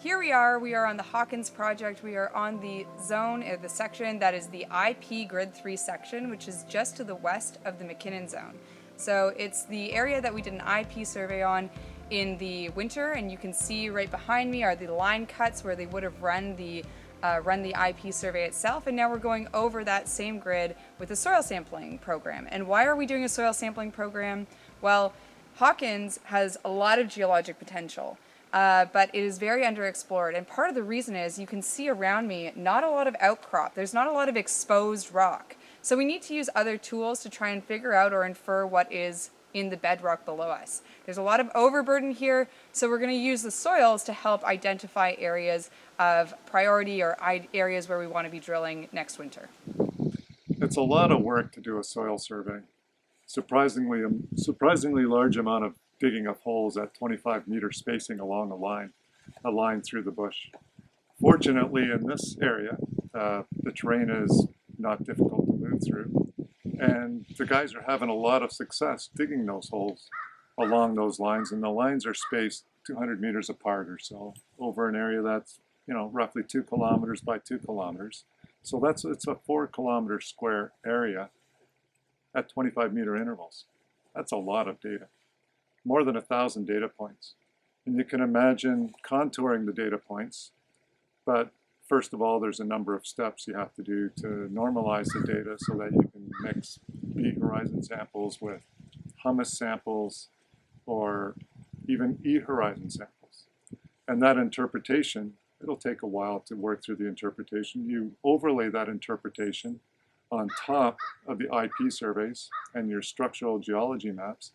Here we are on the Hawkins project. We are on the zone, the section that is the IP Grid 3 section, which is just to the west of the McKinnon zone. So it's the area that we did an IP survey on in the winter, and you can see right behind me are the line cuts where they would have run the IP survey itself, and now we're going over that same grid with a soil sampling program. And why are we doing a soil sampling program? Well, Hawkins has a lot of geologic potential. But it is very underexplored, and part of the reason is you can see around me not a lot of outcrop. There's not a lot of exposed rock. So we need to use other tools to try and figure out or infer what is in the bedrock below us. There's a lot of overburden here, so we're going to use the soils to help identify areas of priority or areas where we want to be drilling next winter. It's a lot of work to do a soil survey. Surprisingly large amount of digging of holes at 25-meter spacing along a line through the bush. Fortunately, in this area, the terrain is not difficult to move through, and the guys are having a lot of success digging those holes along those lines, and the lines are spaced 200 meters apart or so over an area that's, you know, roughly 2 kilometers by 2 kilometers. So it's a 4-kilometer square area at 25-meter intervals. That's a lot of data. More than 1,000 data points. And you can imagine contouring the data points, but first of all, there's a number of steps you have to do to normalize the data so that you can mix B horizon samples with humus samples or even E horizon samples. And that interpretation, it'll take a while to work through the interpretation. You overlay that interpretation on top of the IP surveys and your structural geology maps,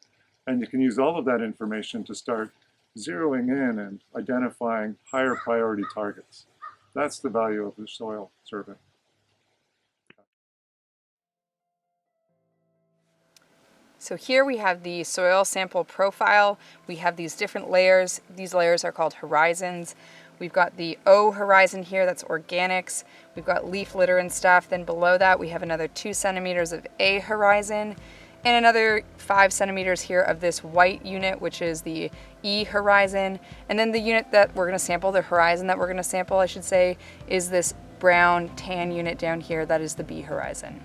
and you can use all of that information to start zeroing in and identifying higher priority targets. That's the value of the soil survey. So here we have the soil sample profile. We have these different layers. These layers are called horizons. We've got the O horizon here, that's organics. We've got leaf litter and stuff. Then below that, we have another 2 centimeters of A horizon, and another 5 centimeters here of this white unit, which is the E horizon. And then the unit that we're gonna sample, the horizon that we're gonna sample, I should say, is this brown tan unit down here, that is the B horizon.